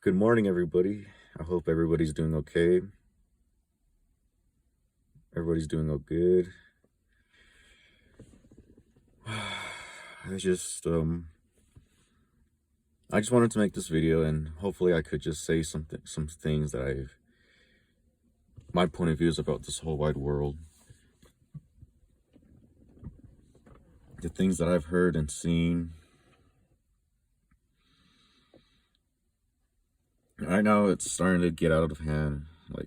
Good morning, everybody. I hope everybody's doing okay. Everybody's doing all good. I just I just wanted to make this video and hopefully I could just say some things that my point of views about this whole wide world. The things that I've heard and seen. Right now it's starting to get out of hand. Like,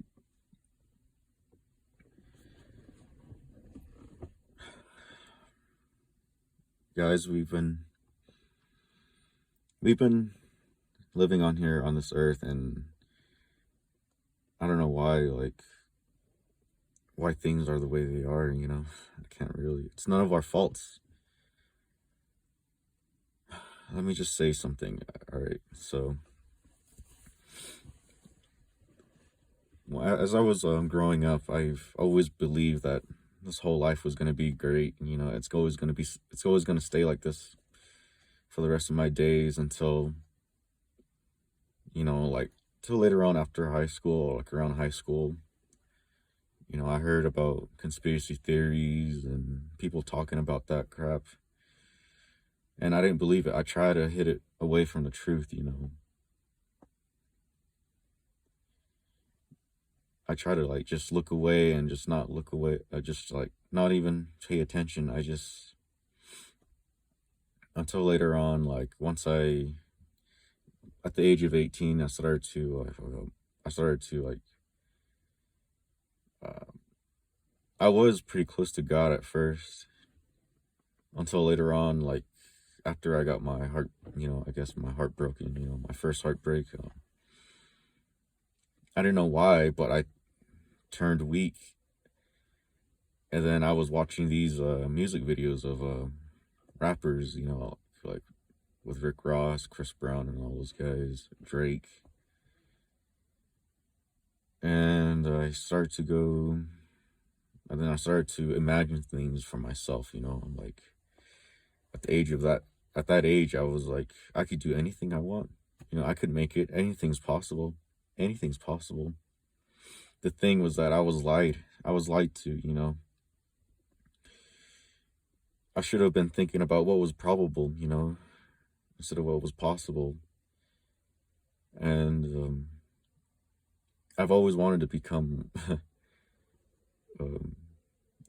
guys, we've been living on here on this earth, and I don't know why things are the way they are. I can't really, it's none of our faults. Let me just say something. All right. So, as I was growing up, I've always believed that this whole life was going to be great. It's always going to stay like this for the rest of my days until, like, till later on after high school, or like around high school. I heard about conspiracy theories and people talking about that crap. And I didn't believe it. I try to hit it away from the truth. I try to like just look away and just not look away. I just like not even pay attention. Until later on, like at the age of 18, I started to like, uh, I was pretty close to God at first until later on, like after I got my heart, I guess my heart broken, my first heartbreak. I didn't know why, but I turned weak. And then I was watching these music videos of rappers, like with Rick Ross, Chris Brown, and all those guys, Drake. And then I started to imagine things for myself. I'm like, at that age, I was like, I could do anything I want. I could make it. Anything's possible. Anything's possible. The thing was that I was lied. I was lied to. I should have been thinking about what was probable, instead of what was possible. And I've always wanted to become um,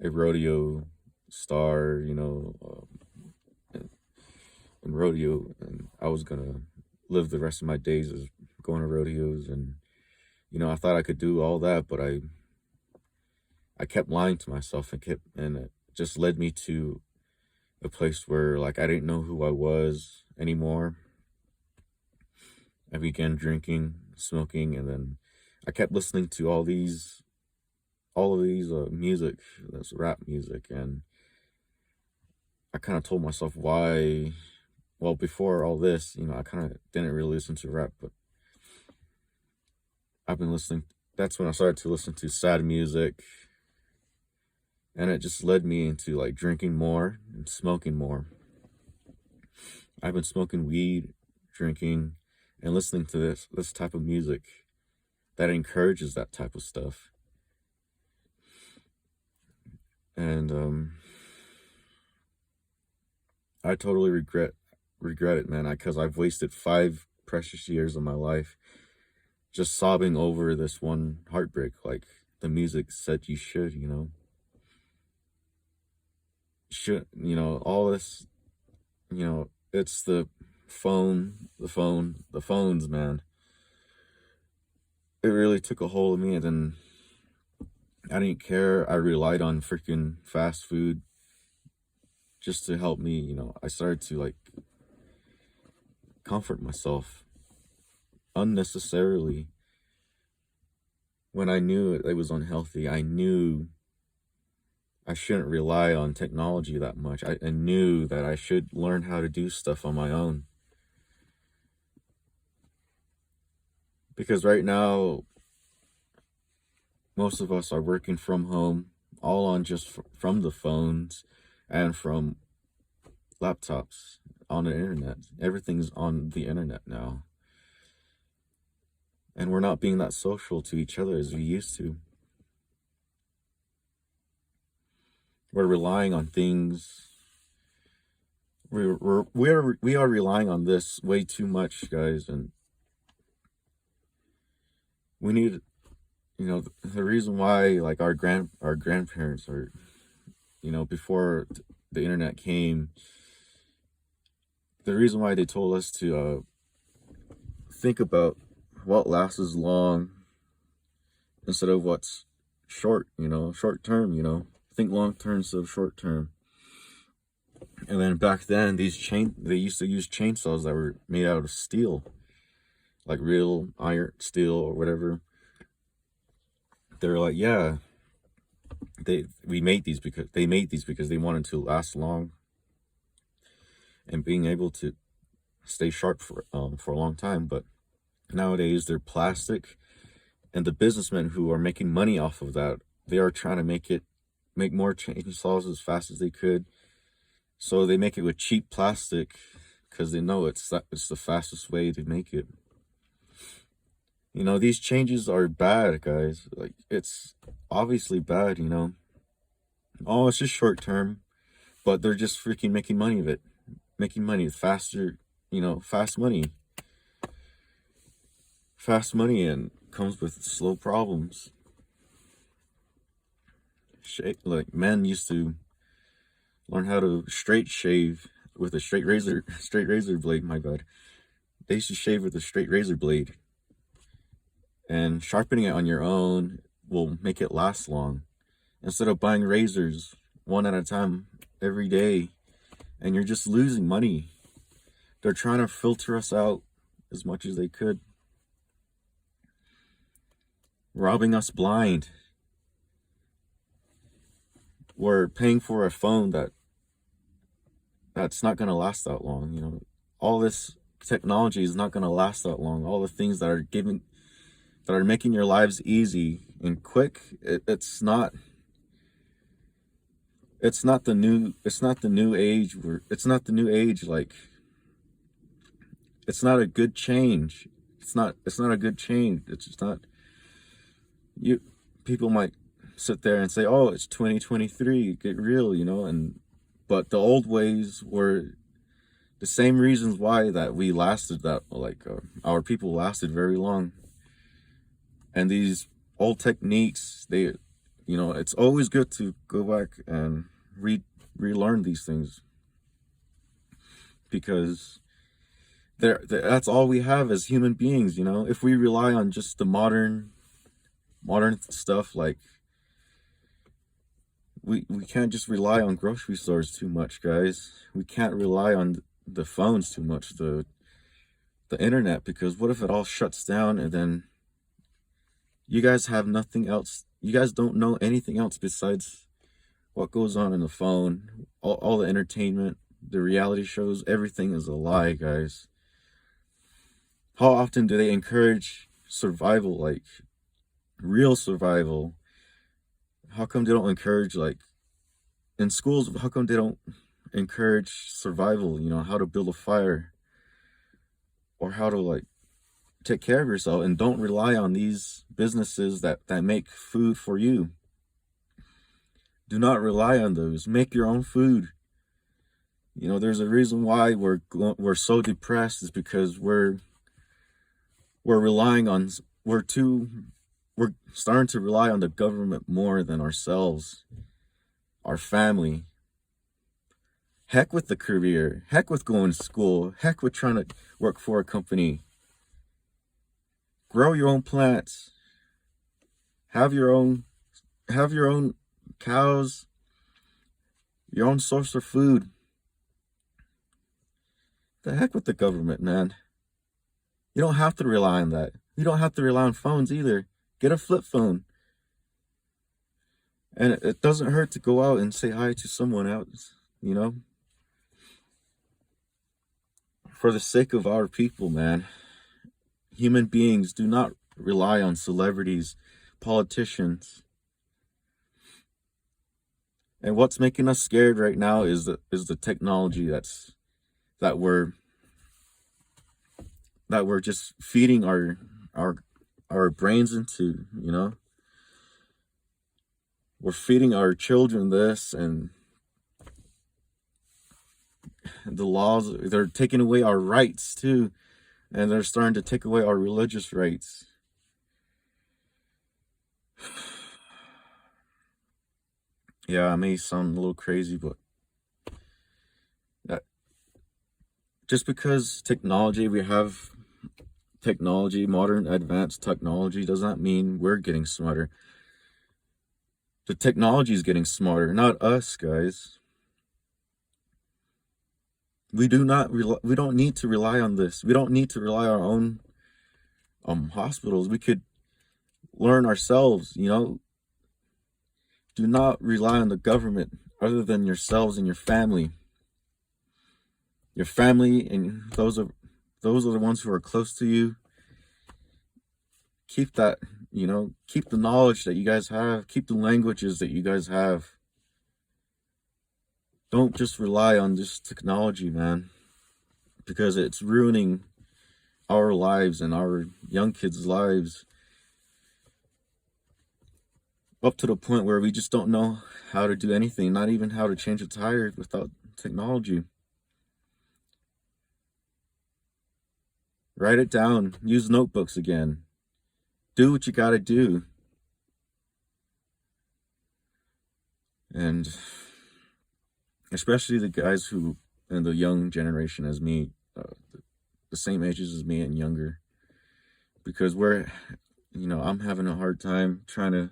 a rodeo star, in rodeo, and I was gonna live the rest of my days as going to rodeos, and I thought I could do all that, but I kept lying to myself and it just led me to a place where like I didn't know who I was anymore. I began drinking, smoking, and then I kept listening to all of these music, this rap music, and I kind of told myself why. Well, before all this, I kind of didn't really listen to rap, but I've been listening. That's when I started to listen to sad music, and it just led me into like drinking more and smoking more. I've been smoking weed, drinking, and listening to this type of music that encourages that type of stuff. And I totally regret it, man, because I've wasted 5 precious years of my life just sobbing over this one heartbreak. Like the music said you should. All this, it's the phones, man. It really took a hold of me, and then I didn't care. I relied on freaking fast food just to help me. I started to like comfort myself unnecessarily when I knew it was unhealthy. I knew I shouldn't rely on technology that much. I knew that I should learn how to do stuff on my own. Because right now, most of us are working from home, all on just from the phones and from laptops on the internet. Everything's on the internet now. And we're not being that social to each other as we used to. We're relying on things. We are relying on this way too much, guys, and we need, the reason why, like, our grandparents are, before the internet came, the reason why they told us to think about what lasts long instead of what's short term. Think long term instead of short term. And then back then, they used to use chainsaws that were made out of steel, like real iron, steel, or whatever. They're like, yeah, they made these because they wanted to last long and being able to stay sharp for a long time. But nowadays, they're plastic, and the businessmen who are making money off of that, they are trying to make more chainsaws as fast as they could. So they make it with cheap plastic because they know it's the fastest way to make it. These changes are bad, guys. Like, it's obviously bad, Oh, it's just short term, but they're just freaking making money of it. Making money faster, fast money. Fast money and comes with slow problems. Like, men used to learn how to straight shave with a straight razor blade. My God, they used to shave with a straight razor blade, and sharpening it on your own will make it last long. Instead of buying razors one at a time every day, and you're just losing money. They're trying to filter us out as much as they could, robbing us blind. We're paying for a phone that's not going to last that long. All this technology is not going to last that long. All the things that are making your lives easy and quick, it's not the new age. It's not the new age. Like, it's not a good change. It's not a good change. It's just not. People might sit there and say, "Oh, it's 2023. Get real," but the old ways were the same reasons why that we lasted that, like, our people lasted very long. And these old techniques, it's always good to go back and relearn these things, because that's all we have as human beings. If we rely on just the modern stuff, like, we can't just rely on grocery stores too much, guys. We can't rely on the phones too much, the internet, because what if it all shuts down and then you guys have nothing else? You guys don't know anything else besides what goes on in the phone. All the entertainment, the reality shows, everything is a lie, guys. How often do they encourage survival, like real survival? How come they don't encourage, like, in schools, how come they don't encourage survival, how to build a fire, or how to, like, take care of yourself, and don't rely on these businesses that make food for you? Do not rely on those. Make your own food. There's a reason why we're so depressed, is because we're starting to rely on the government more than ourselves, our family. Heck with the career. Heck with going to school. Heck with trying to work for a company. Grow your own plants. Have your own cows. Your own source of food. The heck with the government, man. You don't have to rely on that. You don't have to rely on phones either. Get a flip phone. And it doesn't hurt to go out and say hi to someone else, For the sake of our people, man. Human beings, do not rely on celebrities, politicians. And what's making us scared right now is the technology that we're just feeding our our brains into, we're feeding our children this, and the laws, they're taking away our rights too, and they're starting to take away our religious rights. Yeah, I may sound a little crazy, but just because we have technology, modern advanced technology, does not mean we're getting smarter. The technology is getting smarter, not us, guys. We don't need to rely on this. We don't need to rely on our own hospitals. We could learn ourselves, Do not rely on the government other than yourselves and your family. Your family, and those are the ones who are close to you. Keep that, keep the knowledge that you guys have, keep the languages that you guys have. Don't just rely on this technology, man, because it's ruining our lives and our young kids' lives, up to the point where we just don't know how to do anything, not even how to change a tire without technology. Write it down. Use notebooks again. Do what you gotta do. And especially the guys who, and the young generation as me, the same ages as me and younger, because I'm having a hard time trying to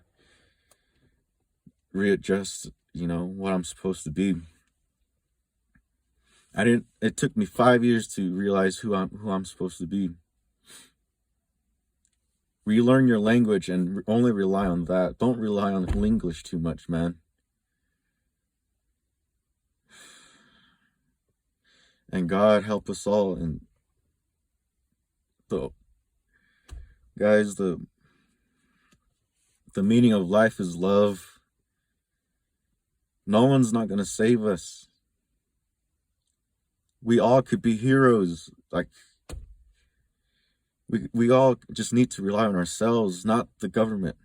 readjust, what I'm supposed to be. It took me 5 years to realize who I'm supposed to be. Relearn your language and only rely on that. Don't rely on English too much, man. And God help us all. And guys, the meaning of life is love. No one's not gonna save us. We all could be heroes. Like, we all just need to rely on ourselves, not the government,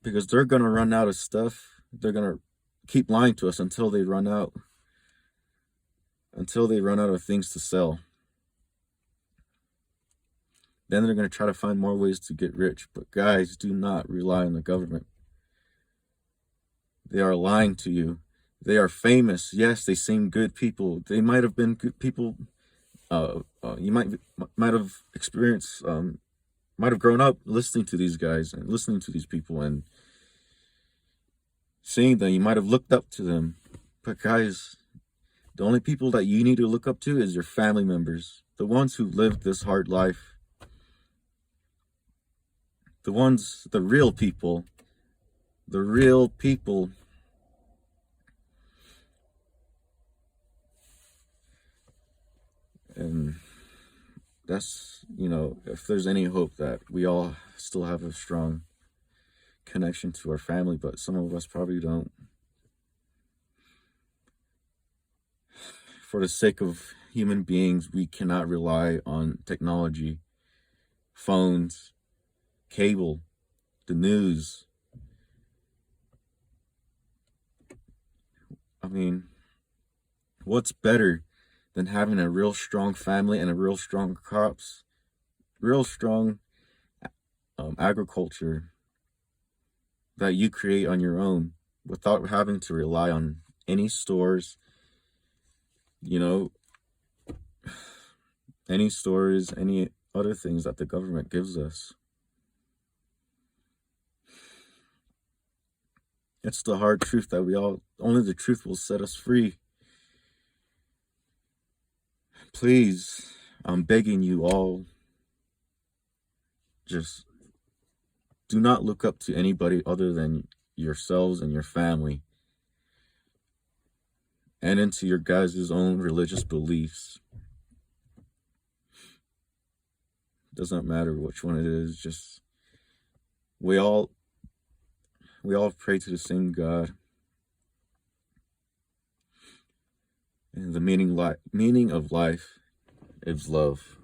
because they're gonna run out of stuff. They're gonna keep lying to us until they run out of things to sell. Then they're going to try to find more ways to get rich. But guys, do not rely on the government. They are lying to you. They are famous. Yes, they seem good people. They might have been good people. You might have experienced, might have grown up listening to these guys and listening to these people and seeing them. You might have looked up to them. But guys, the only people that you need to look up to is your family members, the ones who lived this hard life, the real people, And that's, if there's any hope that we all still have a strong connection to our family, but some of us probably don't. For the sake of human beings, we cannot rely on technology, phones, cable, the news. I mean, what's better than having a real strong family and a real strong crops, real strong agriculture that you create on your own without having to rely on any stores, any stores, any other things that the government gives us. It's the hard truth that only the truth will set us free. Please, I'm begging you all, just do not look up to anybody other than yourselves and your family, and into your guys' own religious beliefs. Doesn't matter which one it is, just we all pray to the same God. And the meaning of life is love.